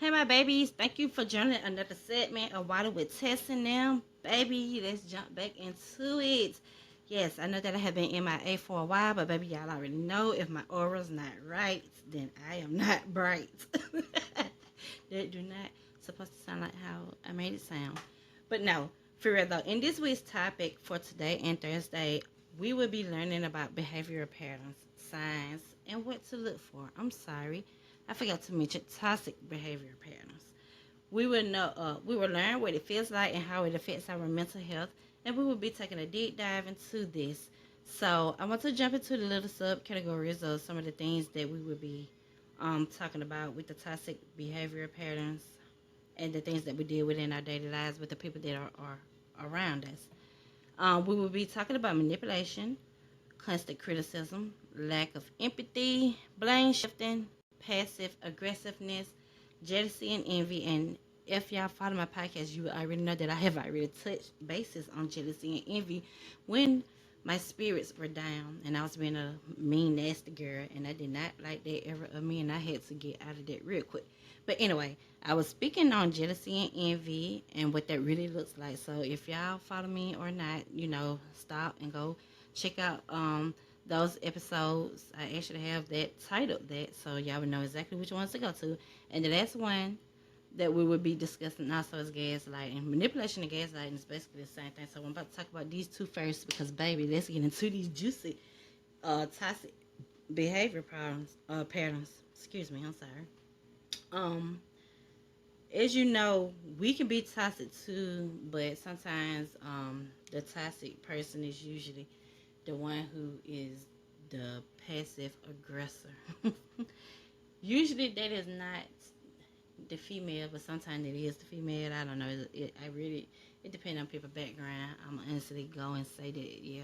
Hey, my babies, thank you for joining another segment of Water with Tess and them. Baby, let's jump back into it. Yes, I know that I have been MIA for a while, but baby, y'all already know if my aura's not right, then I am not bright. That do not supposed to sound like how I made it sound. But no, for real though, in this week's topic for today and Thursday, we will be learning about behavioral patterns, signs, and what to look for. I'm sorry. I forgot to mention toxic behavior patterns. We will learn what it feels like and how it affects our mental health, and we will be taking a deep dive into this. So I want to jump into the little subcategories of some of the things that we will be talking about with the toxic behavior patterns and the things that we deal with in our daily lives with the people that are around us. We will be talking about manipulation, constant criticism, lack of empathy, blame shifting, passive aggressiveness, jealousy and envy. And if y'all follow my podcast, you already know that I have already touched bases on jealousy and envy when my spirits were down and I was being a mean, nasty girl, and I did not like that ever of me, and I had to get out of that real quick. But anyway, I was speaking on jealousy and envy and what that really looks like. So if y'all follow me or not, stop and go check out those episodes. I actually have that titled that, so y'all would know exactly which ones to go to. And the last one that we would be discussing also is gaslighting. Manipulation and gaslighting is basically the same thing. So I'm about to talk about these two first because baby, let's get into these juicy toxic behavior patterns. Excuse me, I'm sorry. Um as you know, we can be toxic too, but sometimes the toxic person is usually the one who is the passive aggressor. Usually that is not the female, but sometimes it is the female. I don't know. It depends on people's background. I'm gonna honestly go and say that yeah,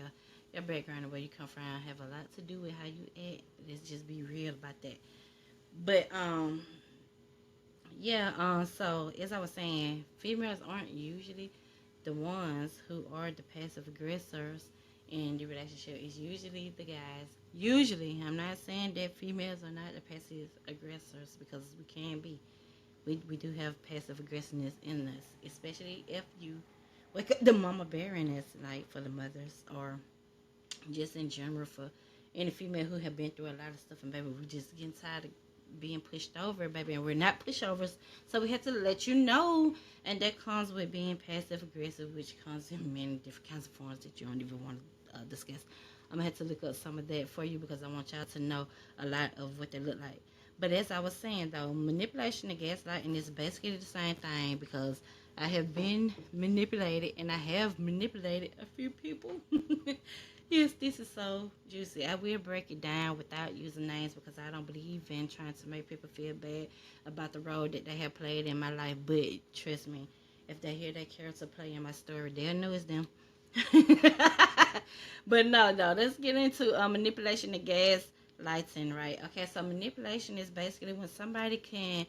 your background and where you come from have a lot to do with how you act. Let's just be real about that. But yeah. So as I was saying, females aren't usually the ones who are the passive aggressors in the relationship. It's usually the guys. Usually, I'm not saying that females are not the passive aggressors because we can be. We do have passive aggressiveness in us, especially if you wake up the mama bear in us, like for the mothers or just in general for any female who have been through a lot of stuff. And baby, we just getting tired of being pushed over, baby, and we're not pushovers. So we have to let you know, and that comes with being passive aggressive, which comes in many different kinds of forms that you don't even want to discuss. I'm gonna have to look up some of that for you because I want y'all to know a lot of what they look like. But as I was saying though, manipulation and gaslighting is basically the same thing because I have been manipulated and I have manipulated a few people. Yes, this is so juicy. I will break it down without using names because I don't believe in trying to make people feel bad about the role that they have played in my life. But trust me, if they hear that character play in my story, they'll know it's them. But no, let's get into manipulation and gaslighting, right? Okay, so manipulation is basically when somebody can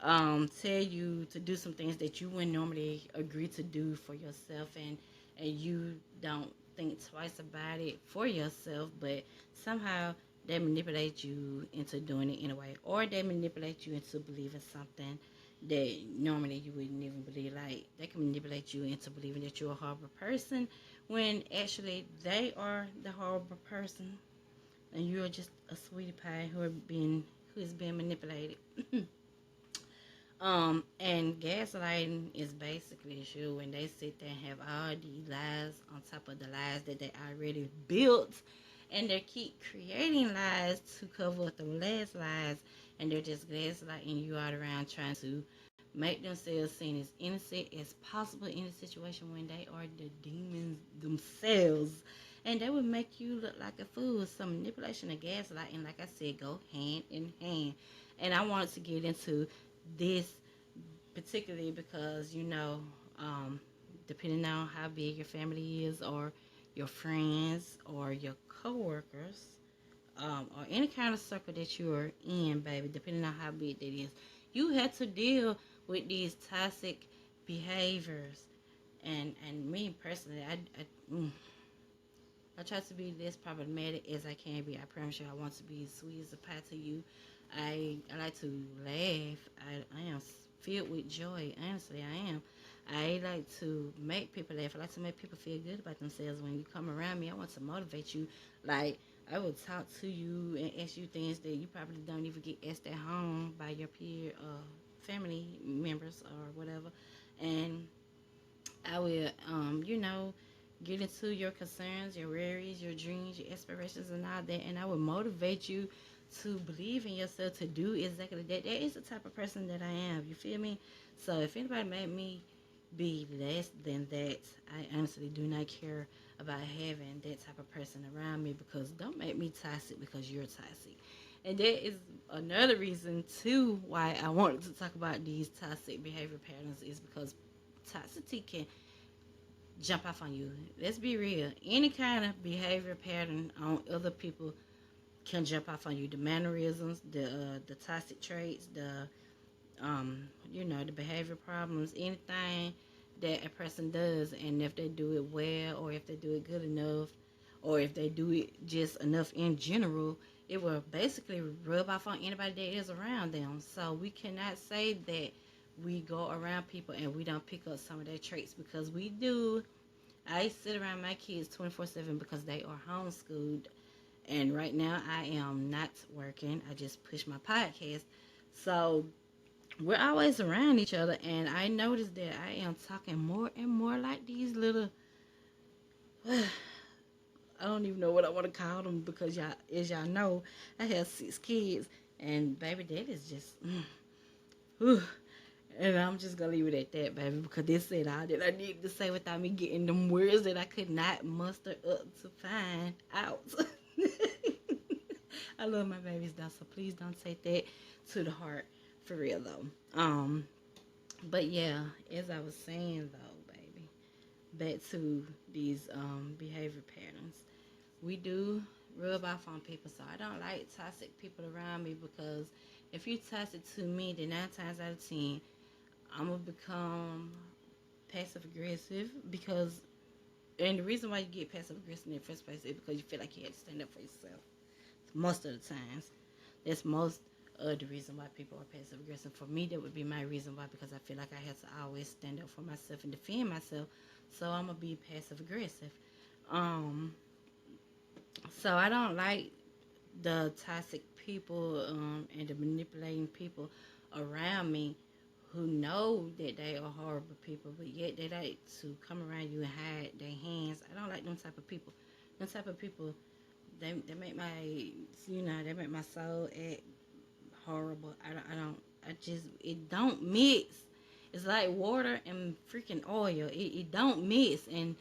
tell you to do some things that you wouldn't normally agree to do for yourself, and you don't think twice about it for yourself, but somehow they manipulate you into doing it anyway, or they manipulate you into believing something that normally you wouldn't even believe. Like they can manipulate you into believing that you're a horrible person when actually they are the horrible person and you're just a sweetie pie who is being manipulated. And gaslighting is basically sure when they sit there and have all these lies on top of the lies that they already built, and they keep creating lies to cover up the last lies, and they're just gaslighting you all around trying to make themselves seem as innocent as possible in a situation when they are the demons themselves. And they would make you look like a fool. So manipulation and gaslighting, like I said, go hand in hand. And I wanted to get into this particularly because depending on how big your family is or your friends or your coworkers, or any kind of circle that you're in, baby, depending on how big that is, you have to deal with these toxic behaviors. And me personally, I try to be less problematic as I can be. I promise you, I want to be as sweet as a pie to you. I like to laugh. I am filled with joy. Honestly, I am. I like to make people laugh. I like to make people feel good about themselves. When you come around me, I want to motivate you. Like, I will talk to you and ask you things that you probably don't even get asked at home by your peer family members or whatever. And I will, get into your concerns, your worries, your dreams, your aspirations, and all that. And I will motivate you to believe in yourself to do exactly that. That is the type of person that I am. You feel me? So if anybody made me be less than that, I honestly do not care about having that type of person around me, because don't make me toxic because you're toxic. And that is another reason too why I wanted to talk about these toxic behavior patterns, is because toxicity can jump off on you. Let's be real. Any kind of behavior pattern on other people can jump off on you. The mannerisms, the toxic traits, the behavior problems, anything that a person does, and if they do it well, or if they do it good enough, or if they do it just enough in general, it will basically rub off on anybody that is around them. So we cannot say that we go around people and we don't pick up some of their traits, because we do. I sit around my kids 24/7 because they are homeschooled. And right now I am not working. I just push my podcast. So we're always around each other. And I noticed that I am talking more and more like these little, I don't even know what I want to call them, because y'all, as y'all know, I have 6 kids. And baby, that is just, whew. And I'm just gonna leave it at that, baby, because this said all that I needed to say without me getting them words that I could not muster up to find out. I love my babies though, so please don't take that to the heart, for real though. But yeah, as I was saying though, baby, back to these behavior patterns, we do rub off on people. So I don't like toxic people around me, because if you toxic to me, then 9 times out of 10, I'm gonna become passive aggressive, because and the reason why you get passive aggressive in the first place is because you feel like you had to stand up for yourself. Most of the times, that's most of the reason why people are passive aggressive. For me, that would be my reason why, because I feel like I have to always stand up for myself and defend myself. So I'm gonna be passive aggressive. Um, so I don't like the toxic people and the manipulating people around me, who know that they are horrible people, but yet they like to come around you and hide their hands. I don't like them type of people. Them type of people, they make they make my soul act horrible. I just, it don't mix. It's like water and freaking oil. It don't mix. And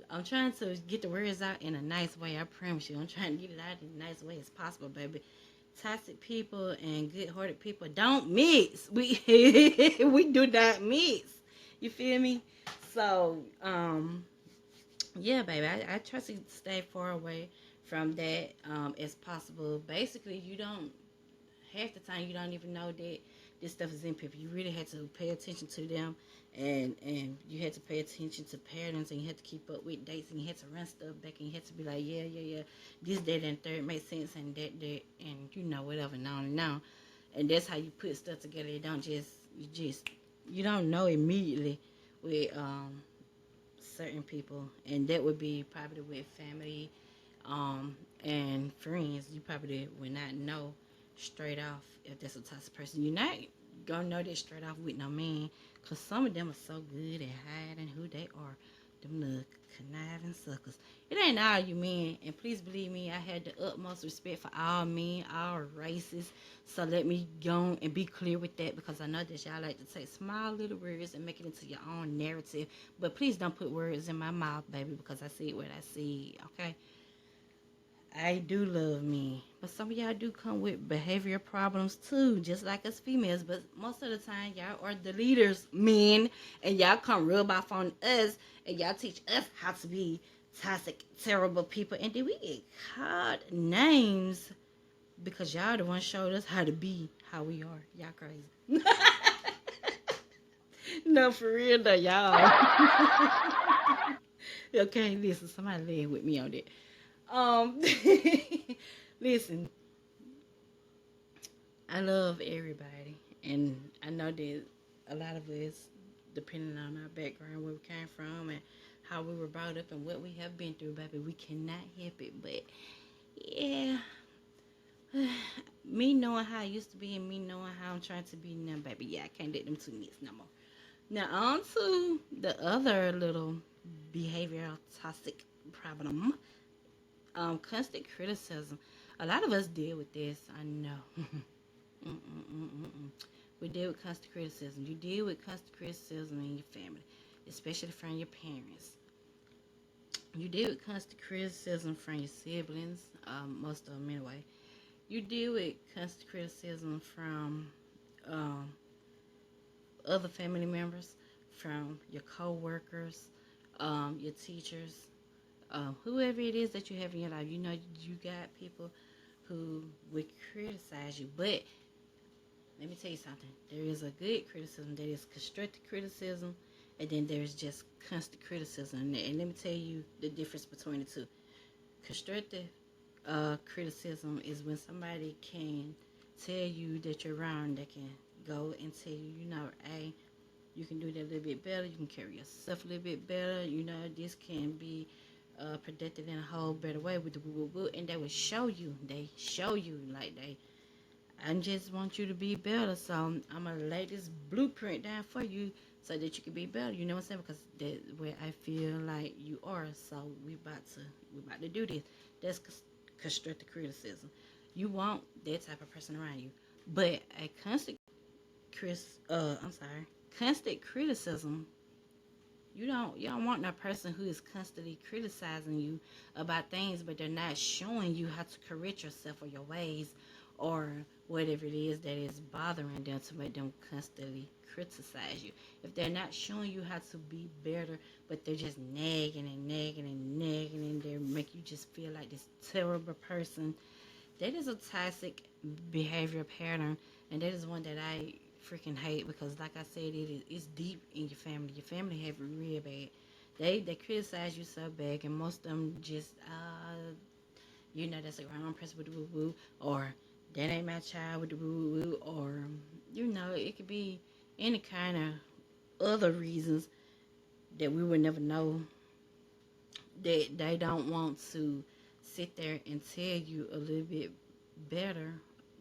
I'm trying to get the words out in a nice way. I promise you. I'm trying to get it out in a nice way as possible, baby. Toxic people and good-hearted people don't mix. We we do not mix. You feel me? So, yeah, baby. I try to stay far away from that as possible. Basically, you don't, half the time you don't even know that this stuff is in people. You really had to pay attention to them, and you had to pay attention to patterns, and you had to keep up with dates, and you had to run stuff back, and you had to be like, yeah, yeah, yeah, this, that, and third makes sense, and that, and whatever, now and now, and that's how you put stuff together. You don't you don't know immediately with certain people, and that would be probably with family and friends. You probably would not know straight off if that's a toxic person. You're not gonna know that straight off with no man, because some of them are so good at hiding who they are. Them little conniving suckers. It ain't all you men, and please believe me, I had the utmost respect for all men, all races. So let me go and be clear with that, because I know that y'all like to take small little words and make it into your own narrative. But please don't put words in my mouth, baby, because I see what I see. Okay, I do love me. But some of y'all do come with behavior problems too, just like us females. But most of the time, y'all are the leaders, men, and y'all come rub off on us, and y'all teach us how to be toxic, terrible people. And then we get called names because y'all the one showed us how to be how we are. Y'all crazy. No, for real though, y'all. Okay, listen, somebody lay with me on that. Um, listen, I love everybody, and I know that. a lot of us, depending on our background, where we came from, and how we were brought up, and what we have been through, baby, we cannot help it. But yeah, me knowing how I used to be and me knowing how I'm trying to be now, baby, yeah, I can't let them two mix no more. Now on to the other little behavioral toxic problem. Constant criticism. A lot of us deal with this. I know. Mm-mm-mm-mm-mm. We deal with constant criticism. You deal with constant criticism in your family, especially from your parents. You deal with constant criticism from your siblings, most of them anyway. You deal with constant criticism from um, other family members, from your co-workers, your teachers, whoever it is that you have in your life. You know, you got people who would criticize you, but let me tell you something. There is a good criticism, there is constructive criticism, and then there's just constant criticism. And let me tell you the difference between the two. Constructive criticism is when somebody can tell you that you're wrong. They can go and tell you, you know, hey, you can do that a little bit better. You can carry yourself a little bit better. You know, this can be predicted in a whole better way with the woo woo woo. And they will show you. They show you like I just want you to be better. So I'm gonna lay this blueprint down for you so that you can be better. You know what I'm saying? Because that's where I feel like you are. So we about to do this. That's constructive criticism. You want that type of person around you. But a constant criticism, you don't want no person who is constantly criticizing you about things, but they're not showing you how to correct yourself or your ways, or whatever it is that is bothering them to make them constantly criticize you. If they're not showing you how to be better, but they're just nagging and nagging and nagging, and they make you just feel like this terrible person, that is a toxic behavior pattern, and that is one that I freaking hate because, like I said, it's deep in your family. Your family have it real bad. They criticize you so bad, and most of them just that's a grown person with the woo woo, or that ain't my child with the woo woo, or it could be any kind of other reasons that we would never know, that they don't want to sit there and tell you a little bit better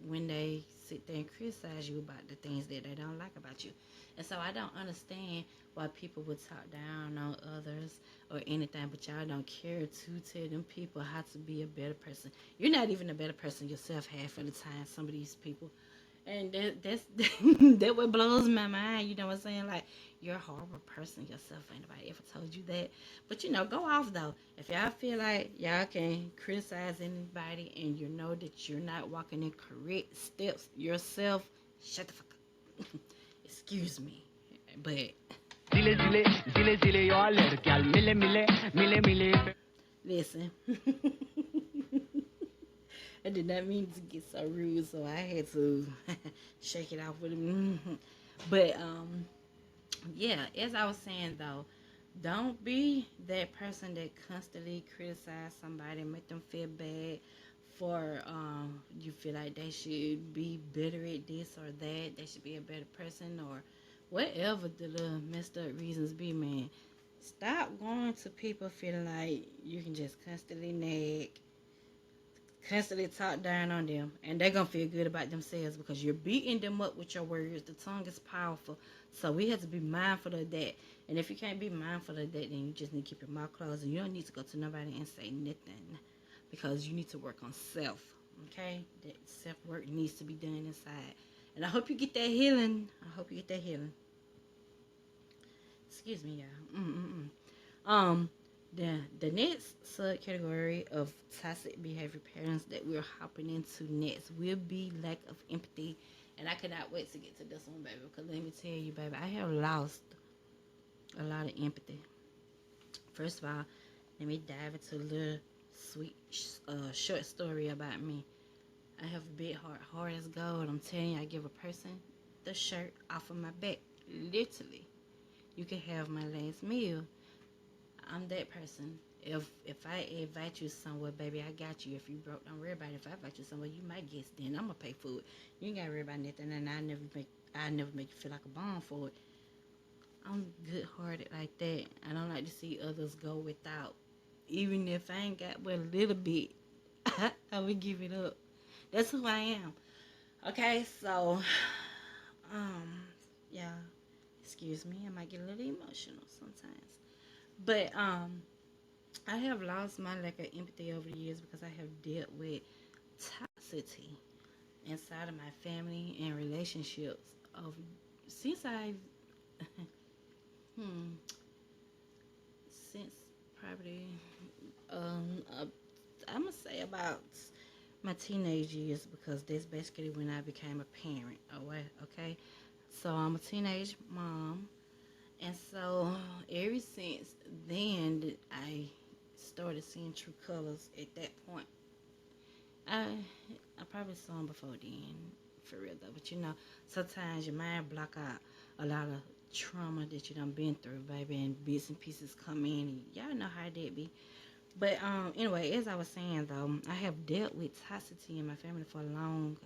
when they sit there and criticize you about the things that they don't like about you. And so I don't understand why people would talk down on others or anything, but y'all don't care to tell them people how to be a better person. You're not even a better person yourself half of the time, some of these people. And that's that what blows my mind. You know what I'm saying? Like, you're a horrible person yourself. Ain't nobody ever told you that. But go off though. If y'all feel like y'all can criticize anybody and you know that you're not walking in correct steps yourself, shut the fuck up. Excuse me, but Zile zile, zile zile, eu alerg, al mile mile, mile mile. listen. I did not mean to get so rude, so I had to shake it off with him. But yeah, as I was saying though, don't be that person that constantly criticize somebody and make them feel bad for you feel like they should be better at this or that, they should be a better person, or whatever the little messed up reasons be, man. Stop going to people feeling like you can just constantly nag, constantly talk down on them, and they're gonna feel good about themselves because you're beating them up with your words. The tongue is powerful, so we have to be mindful of that. And if you can't be mindful of that, then you just need to keep your mouth closed, and you don't need to go to nobody and say nothing, because you need to work on self. Okay, that self work needs to be done inside, and I hope you get that healing. I hope you get that healing. Excuse me, y'all. Um, the next subcategory of toxic behavior patterns that we're hopping into next will be lack of empathy, and I cannot wait to get to this one, baby. Because let me tell you, baby, I have lost a lot of empathy. First of all, let me dive into a little sweet, short story about me. I have a big heart, hard as gold. I'm telling you, I give a person the shirt off of my back, literally. You can have my last meal. I'm that person. If I invite you somewhere, baby, I got you. If you broke, don't worry about it. If I invite you somewhere, you might guess. Then I'm gonna pay for it. You ain't gotta worry about nothing, and I never make you feel like a bomb for it. I'm good hearted like that. I don't like to see others go without. Even if I ain't got but a little bit, I would give it up. That's who I am. Okay, so um, yeah. Excuse me, I might get a little emotional sometimes. But I have lost my lack of empathy over the years because I have dealt with toxicity inside of my family and relationships of since I hmm since probably uh, I'm gonna say about my teenage years because that's basically when I became a parent. Okay, so I'm a teenage mom, and so ever since then I started seeing true colors. At that point, I I probably saw them before then, for real though. But sometimes your mind block out a lot of trauma that you done been through, baby, and bits and pieces come in, and y'all know how that be. But anyway, as I was saying though, I have dealt with toxicity in my family for a long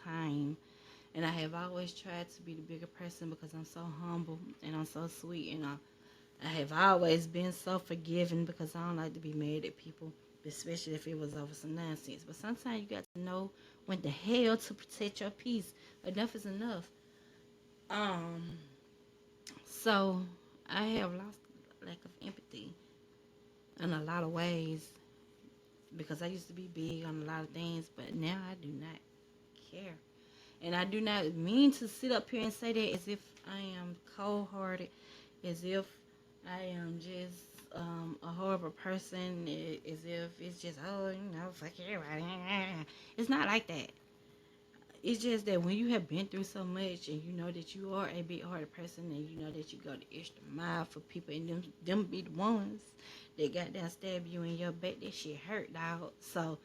time, and I have always tried to be the bigger person because I'm so humble and I'm so sweet, and I have always been so forgiving because I don't like to be mad at people, especially if it was over some nonsense. But sometimes you got to know when the hell to protect your peace. Enough is enough. Um, so I have lost lack of empathy in a lot of ways because I used to be big on a lot of things, but now I do not care. And I do not mean to sit up here and say that as if I am cold hearted, as if I am just a horrible person, as if it's just, oh, fuck everybody. It's not like that. It's just that when you have been through so much and you know that you are a big hearted person and you know that you go the extra mile for people and them be the ones that got down stab you in your back, that shit hurt, dog. So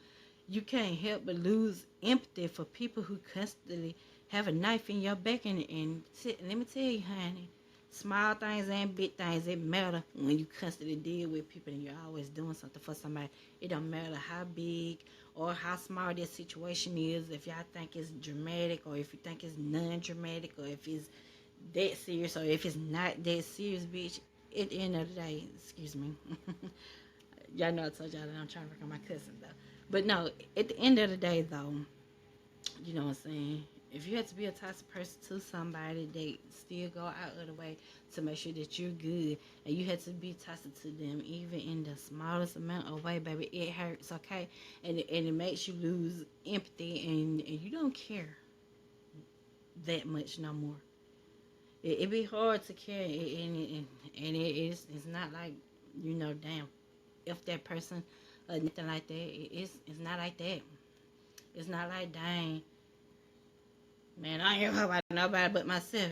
you can't help but lose empathy for people who constantly have a knife in your back and let me tell you, honey, small things and big things, it matter when you constantly deal with people and you're always doing something for somebody. It don't matter how big or how small this situation is, if y'all think it's dramatic or if you think it's non-dramatic or if it's that serious or if it's not that serious, bitch. At the end of the day, excuse me. Y'all know I told y'all that I'm trying to work on my cousin though. But no, at the end of the day though, you know what I'm saying? If you have to be a toxic person to somebody, they still go out of the way to make sure that you're good. And you have to be toxic to them, even in the smallest amount of way, baby. It hurts, okay? And it makes you lose empathy, and you don't care that much no more. It be hard to care, and it's not like, damn, if that person or nothing like that, it's not like that. It's not like, dang, man, I ain't about nobody but myself.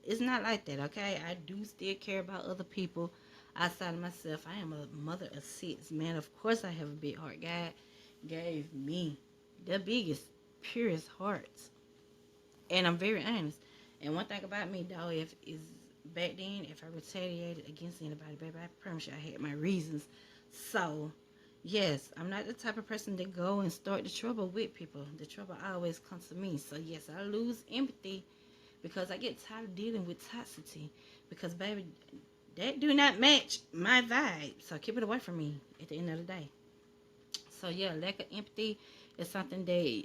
It's not like that, okay? I do still care about other people outside of myself. I am a mother of six, man. Of course, I have a big heart. God gave me the biggest, purest hearts, and I'm very honest. And one thing about me, though, if is back then, if I retaliated against anybody, baby, I promise you, I had my reasons. So, yes, I'm not the type of person to go and start the trouble with people. The trouble always comes to me. So, yes, I lose empathy because I get tired of dealing with toxicity. Because, baby, that do not match my vibe. So, keep it away from me at the end of the day. So, yeah, lack of empathy is something that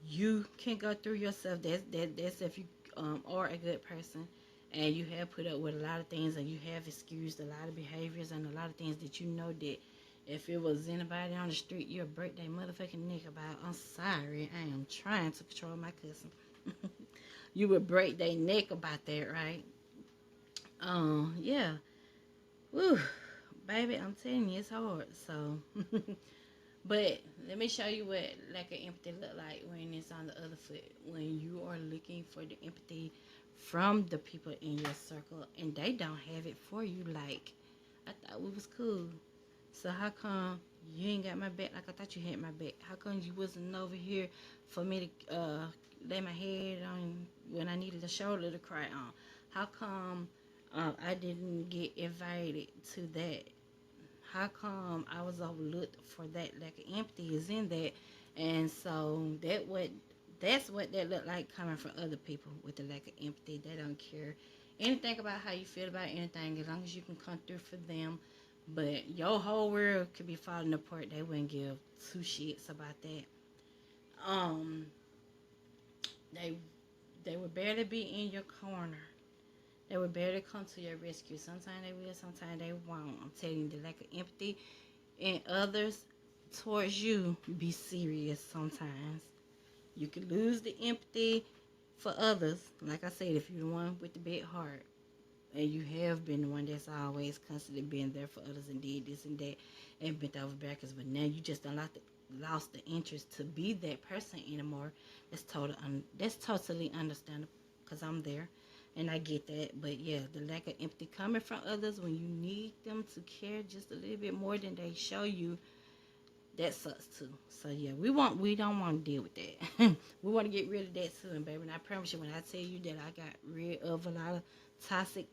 you can go through yourself. That's if you are a good person and you have put up with a lot of things and you have excused a lot of behaviors and a lot of things that you know that if it was anybody on the street you'll break their motherfucking neck about. I'm sorry, I am trying to control my cousin. You would break their neck about that, right? Yeah. Woo, baby, I'm telling you, it's hard. So but let me show you what lack of empathy look like when it's on the other foot. When you are looking for the empathy from the people in your circle and they don't have it for you. Like, I thought we was cool. So how come you ain't got my back like I thought you had my back? How come you wasn't over here for me to lay my head on when I needed a shoulder to cry on? How come I didn't get invited to that. How come I was overlooked for that? Lack of empathy is in that, and so that's what that looked like coming from other people with the lack of empathy. They don't care anything about how you feel about anything as long as you can come through for them. But your whole world could be falling apart. They wouldn't give two shits about that. Um, they they would barely be in your corner. They would barely come to your rescue. Sometimes they will, sometimes they won't. I'm telling you, the lack of empathy in others towards you be serious sometimes. You can lose the empathy for others. Like I said, if you're the one with the big heart and you have been the one that's always constantly been there for others and did this and that and bent over backwards, but now you just don't lost the interest to be that person anymore. That's totally understandable because I'm there and I get that. But yeah, the lack of empathy coming from others when you need them to care just a little bit more than they show you, that sucks too. So yeah, we don't want to deal with that. We want to get rid of that too, and baby. And I promise you, when I tell you that I got rid of a lot of toxic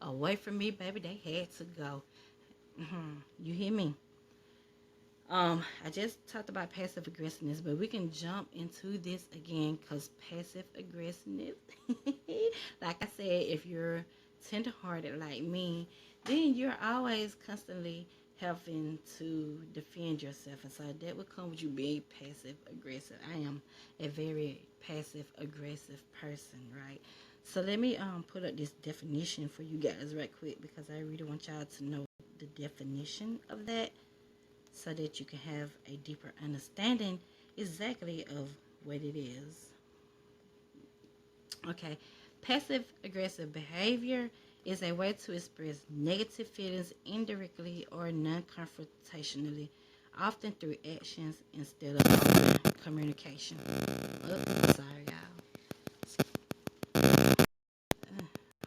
away from me, baby, they had to go. You hear me? I just talked about passive aggressiveness, but we can jump into this again because passive aggressiveness, like I said, if you're tenderhearted like me, then you're always constantly having to defend yourself, and so that would come with you being passive aggressive. I am a very passive aggressive person, right? So let me put up this definition for you guys right quick because I really want y'all to know the definition of that so that you can have a deeper understanding exactly of what it is. Okay, passive aggressive behavior is a way to express negative feelings indirectly or non confrontationally, often through actions instead of open communication. Oops, sorry, y'all.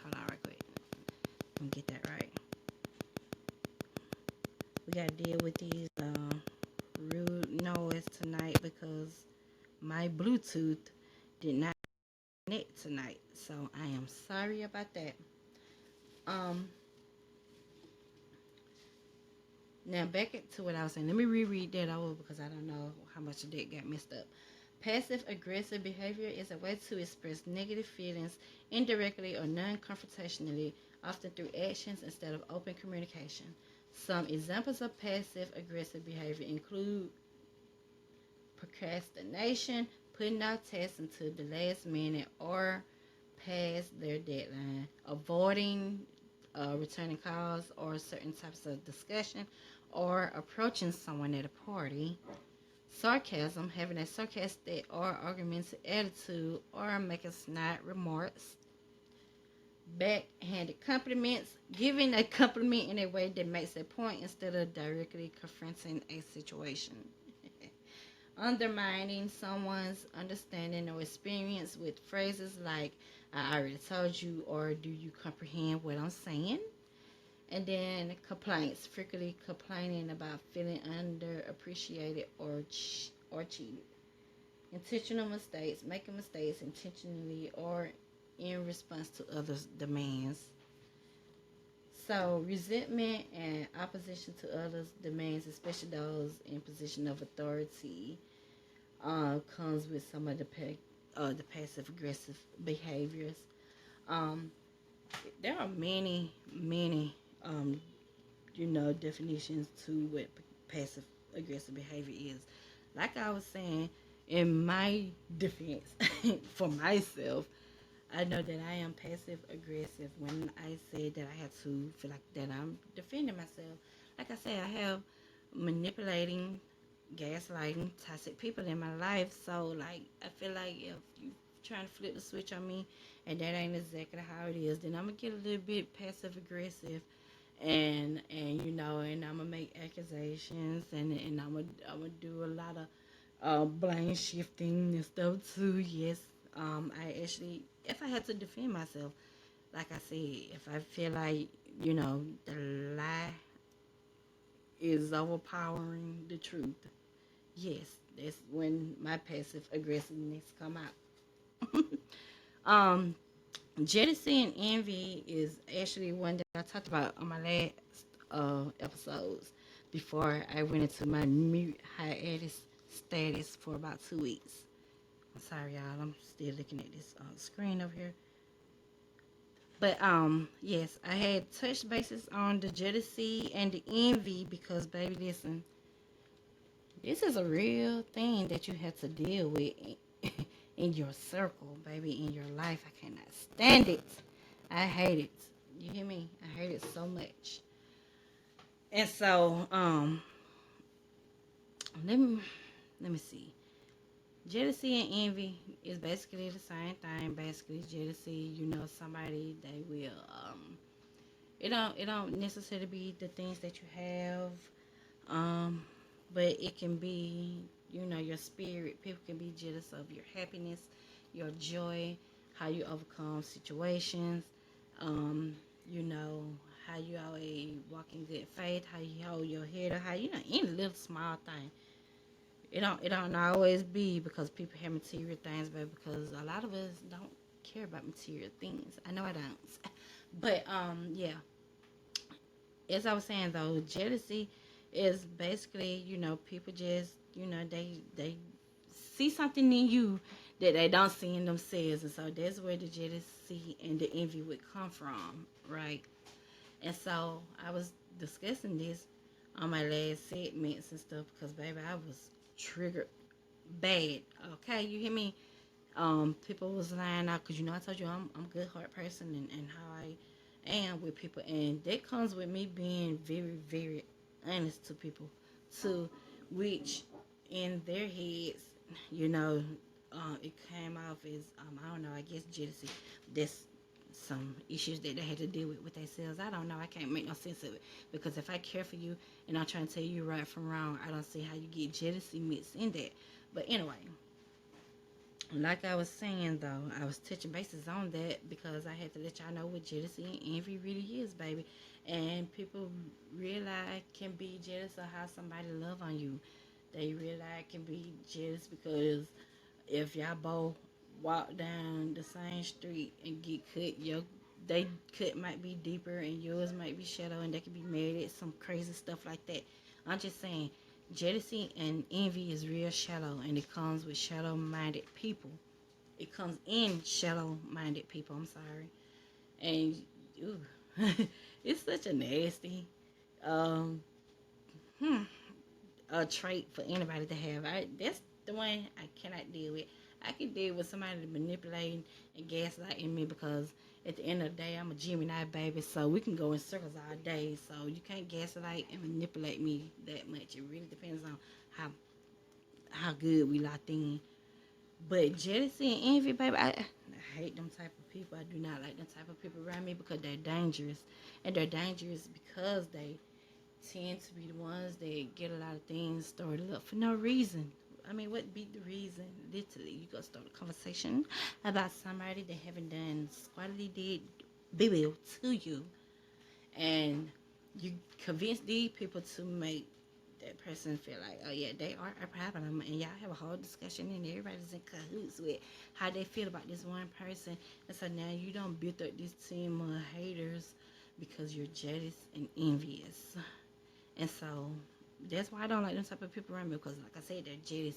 Hold on, right quick. Let me get that right. We got to deal with these rude noise tonight because my Bluetooth did not connect tonight. So I am sorry about that. Um Now back to what I was saying. Let me reread that over because I don't know how much of that got messed up. Passive aggressive behavior is a way to express negative feelings indirectly or non confrontationally, often through actions instead of open communication. Some examples of passive aggressive behavior include procrastination, putting out tasks until the last minute or past their deadline, avoiding returning calls or certain types of discussion, or approaching someone at a party. Sarcasm, having a sarcastic or argumentative attitude, or making snide remarks. Backhanded compliments, giving a compliment in a way that makes a point instead of directly confronting a situation. Undermining someone's understanding or experience with phrases like, I already told you, or do you comprehend what I'm saying? And then complaints, frequently complaining about feeling underappreciated or cheated. Intentional mistakes, making mistakes intentionally or in response to others' demands. So resentment and opposition to others' demands, especially those in position of authority, comes with some of the passive aggressive behaviors. Um, there are many um, definitions to what passive aggressive behavior is. Like I was saying, in my defense, for myself, I know that I am passive aggressive when I say that I have to feel like that I'm defending myself. Like I said, I have manipulating, gaslighting, toxic people in my life. So like I feel like if you trying to flip the switch on me and that ain't exactly how it is, then I'm gonna get a little bit passive aggressive and and I'm gonna make accusations and I'm gonna do a lot of blame shifting and stuff too. Yes, I actually, if I had to defend myself, like I said, if I feel like the lie is overpowering the truth, yes, that's when my passive aggressiveness come out. um, Jealousy and envy is actually one that I talked about on my last episodes before I went into my mute hiatus status for about 2 weeks. I'm sorry, y'all. I'm still looking at this screen over here. But yes, I had touched bases on the jealousy and the envy because, baby, listen, this is a real thing that you have to deal with in your circle, baby, in your life. I cannot stand it. I hate it. You hear me? I hate it so much. And so, let me let me see. Jealousy and envy is basically the same thing. Basically, jealousy, somebody they will it don't necessarily be the things that you have, um, but it can be your spirit. People can be jealous of your happiness, your joy, how you overcome situations, um, you know how you always walk in good faith, how you hold your head up, how any little small thing. It don't always be because people have material things, but because a lot of us don't care about material things. I know I don't. But yeah, as I was saying though, jealousy is basically, people just, they see something in you that they don't see in themselves, and so that's where the jealousy and the envy would come from, right? And so I was discussing this on my last segments and stuff because baby, I was triggered bad. Okay, you hear me? People was lying out because I told you I'm a good heart person, and how I am with people, and that comes with me being very very honest to people, to which in their heads, you know, it came off as I don't know, I guess jealousy. That's some issues that they had to deal with themselves. I don't know. I can't make no sense of it because if I care for you and I'm trying to tell you right from wrong, I don't see how you get jealousy mixed in that. But anyway, like I was saying though, I was touching bases on that because I had to let y'all know what jealousy and envy really is, baby. And people realize can be jealous of how somebody love on you. They realize can be jealous because if y'all both walk down the same street and get cut, they cut might be deeper and yours might be shallow, and they could be mad at some crazy stuff like that. I'm just saying, jealousy and envy is real shallow, and it comes with shallow-minded people. It comes in shallow-minded people. I'm sorry, and ooh, it's such a nasty um, hmm, a trait for anybody to have. That's the one I cannot deal with. I can deal with somebody manipulating and gaslighting me because at the end of the day, I'm a Gemini baby, so we can go in circles all day. So you can't gaslight and manipulate me that much. It really depends on how how good we locked in. But jealousy and envy, baby, I hate them type of people. I do not like them type of people around me because they're dangerous, and they're dangerous because they tend to be the ones that get a lot of things started up for no reason. I mean, what be the reason? Literally, you go start a conversation about somebody that haven't done squatty did baby to you, and you convince these people to make that person feel like, oh yeah, they are a problem, and y'all have a whole discussion, and everybody's in cahoots with how they feel about this one person, and so now you don't build up this team of haters because you're jealous and envious. And so that's why I don't like them type of people around me because, like I said, they're jealous.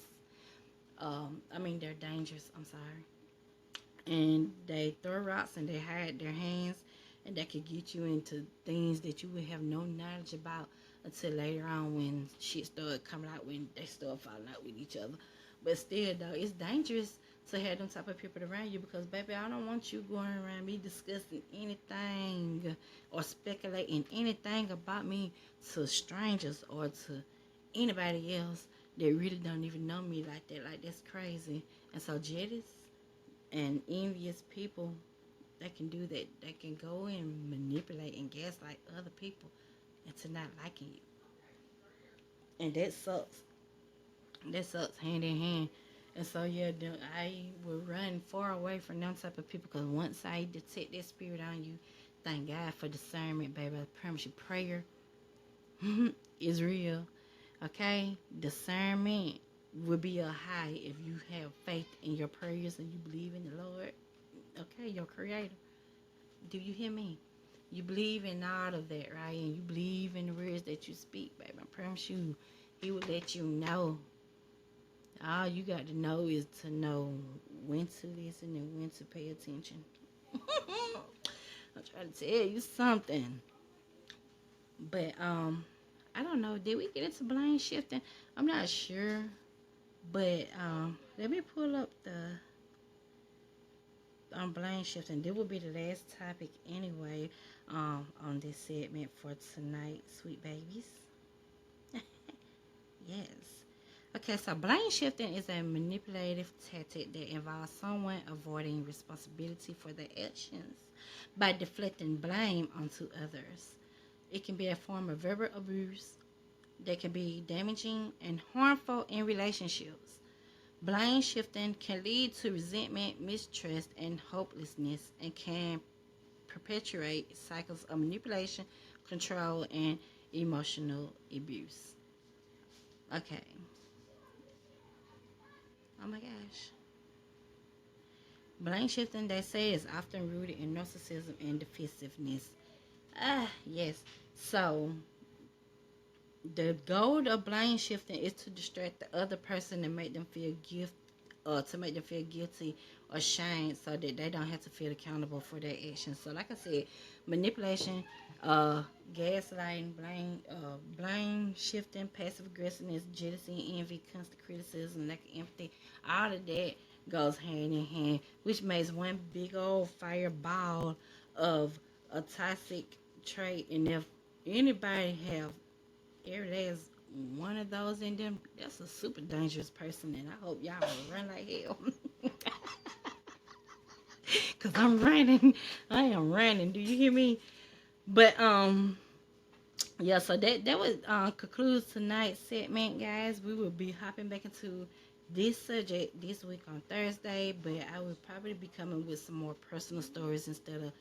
I mean, they're dangerous. I'm sorry. And they throw rocks and they hide their hands, and that could get you into things that you would have no knowledge about until later on when shit started coming out, when they start falling out with each other. But still, though, it's dangerous to have them type of people around you because, baby, I don't want you going around me discussing anything or speculating anything about me to strangers or to anybody else that really don't even know me like that. Like, that's crazy. And so, jealous and envious people that can do that, that can go and manipulate and gaslight other people into not liking you. And that sucks. That sucks hand in hand. And so yeah, I will run far away from them type of people because once I detect that spirit on you, thank God for discernment, baby. I promise you, prayer is real. Okay, discernment will be a high if you have faith in your prayers and you believe in the Lord. Okay, your Creator. Do you hear me? You believe in all of that, right? And you believe in the words that you speak, baby. I promise you, he will let you know. All you got to know is to know when to listen and when to pay attention. I'm trying to tell you something. But I don't know. Did we get into blame shifting? I'm not sure. But let me pull up the blame shifting. This will be the last topic anyway on this segment for tonight, sweet babies. Yes. Okay, so blame shifting is a manipulative tactic that involves someone avoiding responsibility for their actions by deflecting blame onto others. It can be a form of verbal abuse that can be damaging and harmful in relationships. Blame shifting can lead to resentment, mistrust, and hopelessness and can perpetuate cycles of manipulation, control, and emotional abuse. Okay. Oh my gosh. Blame shifting, they say, is often rooted in narcissism and defensiveness. Yes. So, the goal of blame shifting is to distract the other person and make them feel to make them feel guilty or shamed so that they don't have to feel accountable for their actions. So like I said, manipulation, gaslighting, blame shifting, passive aggressiveness, jealousy, envy, constant criticism, lack of empathy, all of that goes hand in hand, which makes one big old fireball of a toxic trait. And if anybody have every last one of those in them, that's a super dangerous person, and I hope y'all will run like hell. Cause I'm running, I am running. Do you hear me? But yeah. So that was concludes tonight's segment, guys. We will be hopping back into this subject this week on Thursday, but I will probably be coming with some more personal stories instead of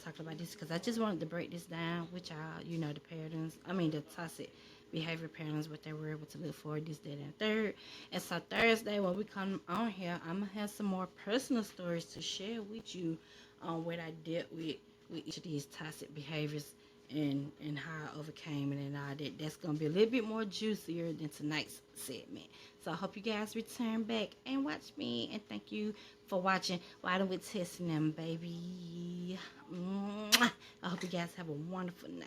talking about this because I just wanted to break this down with y'all, the patterns, the toxic behavior patterns, what they were able to look for, this, that, and third. And so Thursday, when we come on here, I'm going to have some more personal stories to share with you on what I dealt with each of these toxic behaviors and how I overcame it and all that. That's going to be a little bit more juicier than tonight's segment. So I hope you guys return back and watch me. And thank you for watching While We're Testing Them, baby. Mwah. I hope you guys have a wonderful night.